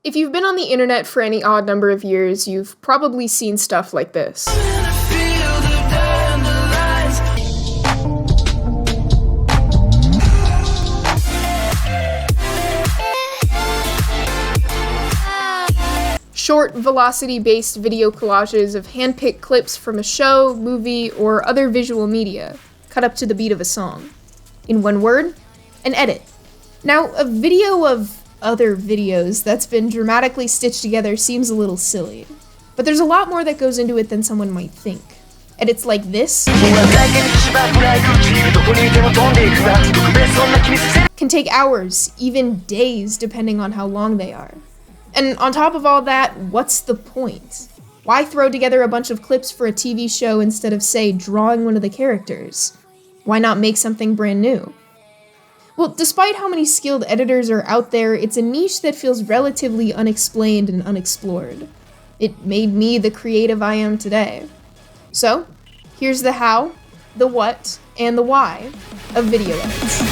If you've been on the internet for any odd number of years, you've probably seen stuff like this. Short, velocity-based video collages of hand-picked clips from a show, movie, or other visual media, cut up to the beat of a song. In one word, an edit. Now, a video of other videos that's been dramatically stitched together seems a little silly, but there's a lot more that goes into it than someone might think. Edits like this can take hours, even days, depending on how long they are. And on top of all that, what's the point? Why throw together a bunch of clips for a TV show instead of, say, drawing one of the characters? Why not make something brand new? Well, despite how many skilled editors are out there, it's a niche that feels relatively unexplained and unexplored. It made me the creative I am today. So, here's the how, the what, and the why of video edits.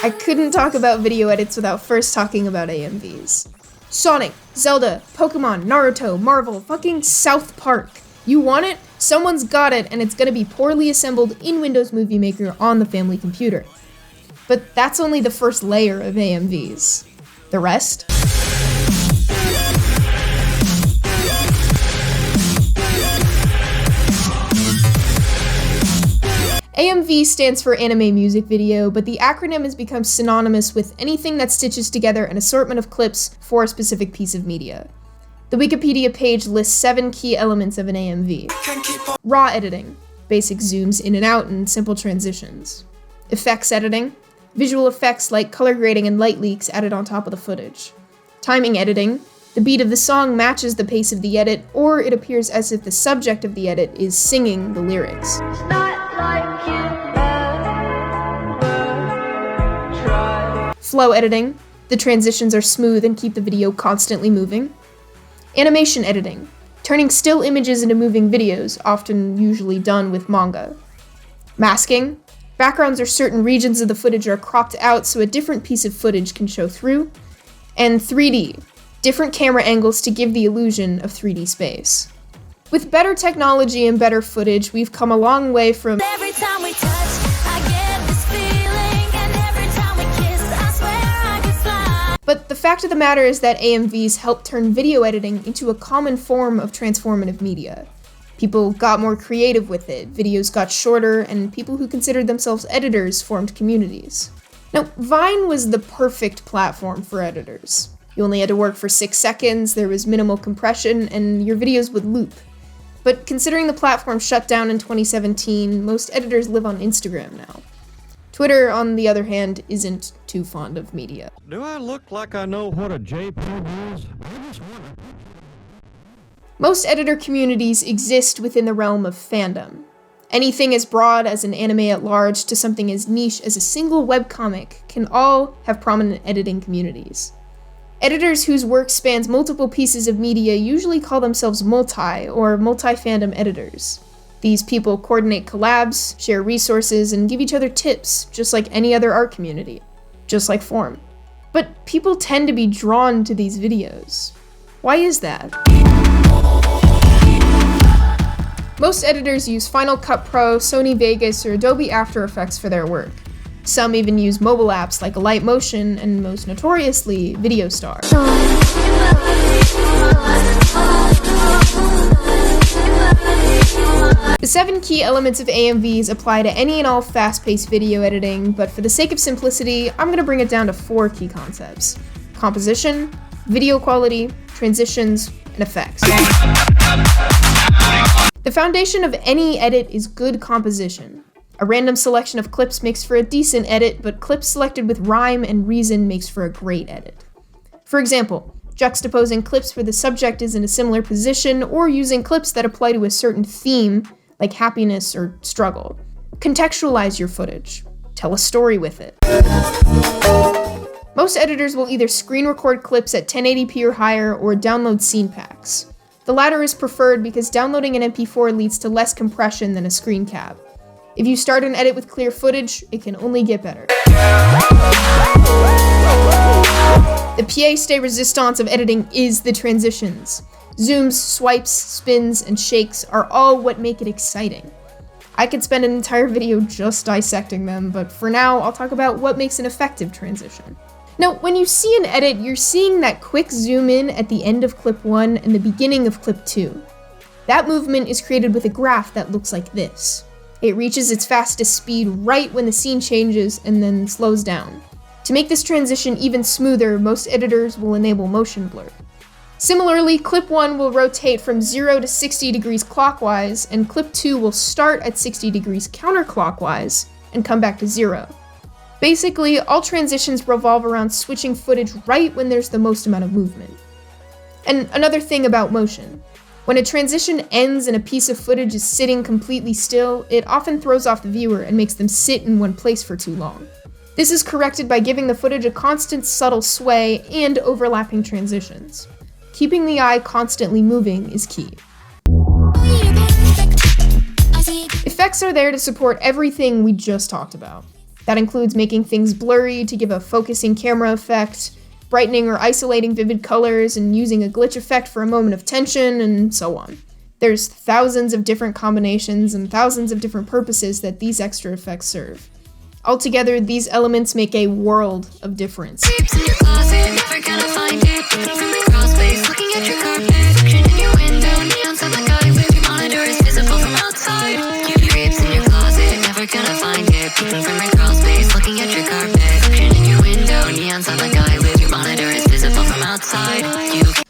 I couldn't talk about video edits without first talking about AMVs. Sonic, Zelda, Pokemon, Naruto, Marvel, fucking South Park. You want it? Someone's got it, and it's gonna be poorly assembled in Windows Movie Maker on the family computer. But that's only the first layer of AMVs. The rest? AMV stands for anime music video, but the acronym has become synonymous with anything that stitches together an assortment of clips for a specific piece of media. The Wikipedia page lists 7 key elements of an AMV. Raw editing, basic zooms in and out and simple transitions. Effects editing, visual effects like color grading and light leaks added on top of the footage. Timing editing, the beat of the song matches the pace of the edit, or it appears as if the subject of the edit is singing the lyrics. Flow editing, the transitions are smooth and keep the video constantly moving. Animation editing, turning still images into moving videos, often usually done with manga. Masking, backgrounds or certain regions of the footage are cropped out so a different piece of footage can show through. And 3D, different camera angles to give the illusion of 3D space. With better technology and better footage, we've come a long way from every time we touch, I get this feeling, and every time we kiss, I swear I can fly. But the fact of the matter is that AMVs help turn video editing into a common form of transformative media. People got more creative with it, videos got shorter, and people who considered themselves editors formed communities. Now, Vine was the perfect platform for editors. You only had to work for 6 seconds, there was minimal compression, and your videos would loop. But considering the platform shut down in 2017, most editors live on Instagram now. Twitter, on the other hand, isn't too fond of media. Do I look like I know what a JPEG is? Most editor communities exist within the realm of fandom. Anything as broad as an anime at large to something as niche as a single webcomic can all have prominent editing communities. Editors whose work spans multiple pieces of media usually call themselves multi-fandom editors. These people coordinate collabs, share resources, and give each other tips, just like any other art community. Just like form. But people tend to be drawn to these videos. Why is that? Most editors use Final Cut Pro, Sony Vegas, or Adobe After Effects for their work. Some even use mobile apps like Light Motion and, most notoriously, VideoStar. The 7 key elements of AMVs apply to any and all fast-paced video editing, but for the sake of simplicity, I'm going to bring it down to 4 key concepts: composition, video quality, transitions, and effects. The foundation of any edit is good composition. A random selection of clips makes for a decent edit, but clips selected with rhyme and reason makes for a great edit. For example, juxtaposing clips where the subject is in a similar position, or using clips that apply to a certain theme, like happiness or struggle. Contextualize your footage. Tell a story with it. Most editors will either screen record clips at 1080p or higher, or download scene packs. The latter is preferred because downloading an MP4 leads to less compression than a screen cap. If you start an edit with clear footage, it can only get better. The pièce de résistance of editing is the transitions. Zooms, swipes, spins, and shakes are all what make it exciting. I could spend an entire video just dissecting them, but for now, I'll talk about what makes an effective transition. Now, when you see an edit, you're seeing that quick zoom in at the end of clip 1 and the beginning of clip 2. That movement is created with a graph that looks like this. It reaches its fastest speed right when the scene changes and then slows down. To make this transition even smoother, most editors will enable motion blur. Similarly, clip 1 will rotate from 0 to 60 degrees clockwise, and clip 2 will start at 60 degrees counterclockwise and come back to 0. Basically, all transitions revolve around switching footage right when there's the most amount of movement. And another thing about motion. When a transition ends and a piece of footage is sitting completely still, it often throws off the viewer and makes them sit in one place for too long. This is corrected by giving the footage a constant subtle sway and overlapping transitions. Keeping the eye constantly moving is key. Effects are there to support everything we just talked about. That includes making things blurry to give a focusing camera effect, brightening or isolating vivid colors, and using a glitch effect for a moment of tension, and so on. There's thousands of different combinations and thousands of different purposes that these extra effects serve. Altogether, these elements make a world of difference.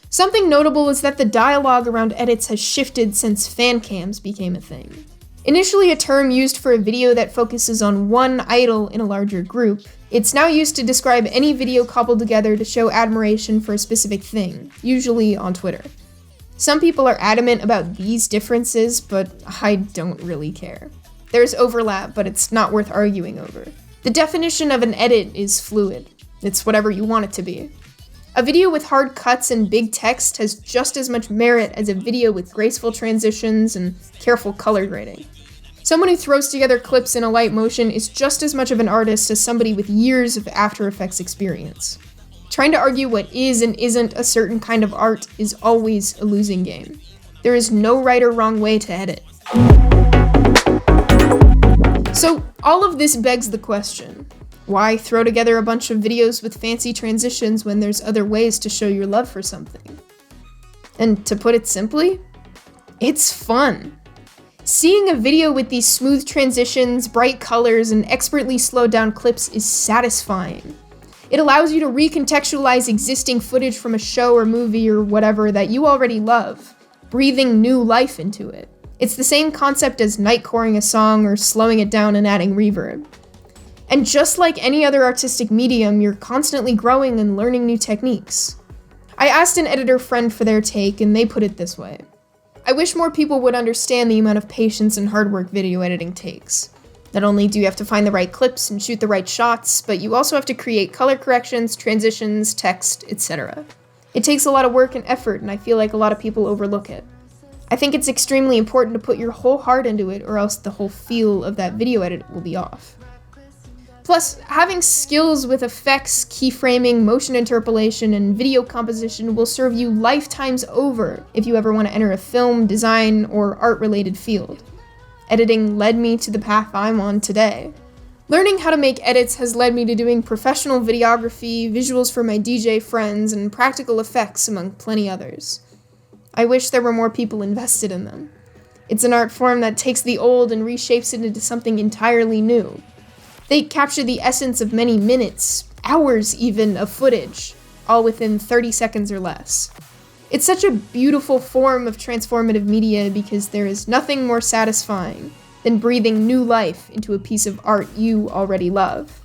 Something notable is that the dialogue around edits has shifted since fan cams became a thing. Initially a term used for a video that focuses on one idol in a larger group, it's now used to describe any video cobbled together to show admiration for a specific thing, usually on Twitter. Some people are adamant about these differences, but I don't really care. There's overlap, but it's not worth arguing over. The definition of an edit is fluid. It's whatever you want it to be. A video with hard cuts and big text has just as much merit as a video with graceful transitions and careful color grading. Someone who throws together clips in a light motion is just as much of an artist as somebody with years of After Effects experience. Trying to argue what is and isn't a certain kind of art is always a losing game. There is no right or wrong way to edit. So all of this begs the question, why throw together a bunch of videos with fancy transitions when there's other ways to show your love for something? And to put it simply, it's fun. Seeing a video with these smooth transitions, bright colors, and expertly slowed down clips is satisfying. It allows you to recontextualize existing footage from a show or movie or whatever that you already love, breathing new life into it. It's the same concept as nightcoring a song or slowing it down and adding reverb. And just like any other artistic medium, you're constantly growing and learning new techniques. I asked an editor friend for their take, and they put it this way. I wish more people would understand the amount of patience and hard work video editing takes. Not only do you have to find the right clips and shoot the right shots, but you also have to create color corrections, transitions, text, etc. It takes a lot of work and effort, and I feel like a lot of people overlook it. I think it's extremely important to put your whole heart into it, or else the whole feel of that video edit will be off. Plus, having skills with effects, keyframing, motion interpolation, and video composition will serve you lifetimes over if you ever want to enter a film, design, or art-related field. Editing led me to the path I'm on today. Learning how to make edits has led me to doing professional videography, visuals for my DJ friends, and practical effects, among plenty others. I wish there were more people invested in them. It's an art form that takes the old and reshapes it into something entirely new. They capture the essence of many minutes, hours even, of footage, all within 30 seconds or less. It's such a beautiful form of transformative media because there is nothing more satisfying than breathing new life into a piece of art you already love.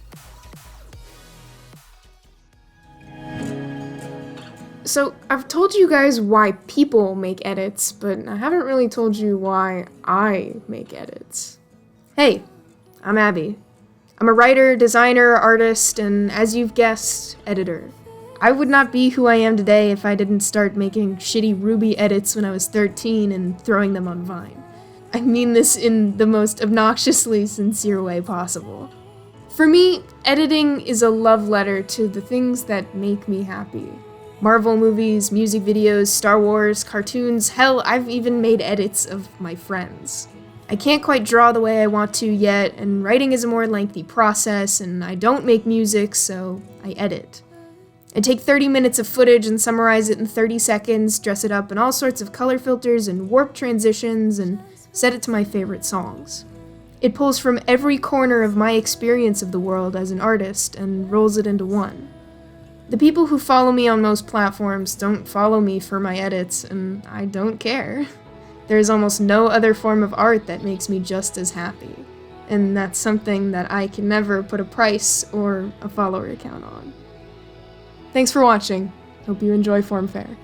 So, I've told you guys why people make edits, but I haven't really told you why I make edits. Hey, I'm Abby. I'm a writer, designer, artist, and as you've guessed, editor. I would not be who I am today if I didn't start making shitty Ruby edits when I was 13 and throwing them on Vine. I mean this in the most obnoxiously sincere way possible. For me, editing is a love letter to the things that make me happy. Marvel movies, music videos, Star Wars, cartoons, hell, I've even made edits of my friends. I can't quite draw the way I want to yet, and writing is a more lengthy process, and I don't make music, so I edit. I take 30 minutes of footage and summarize it in 30 seconds, dress it up in all sorts of color filters and warp transitions, and set it to my favorite songs. It pulls from every corner of my experience of the world as an artist and rolls it into one. The people who follow me on most platforms don't follow me for my edits, and I don't care. There is almost no other form of art that makes me just as happy, and that's something that I can never put a price or a follower count on. Thanks for watching. Hope you enjoy Formfare.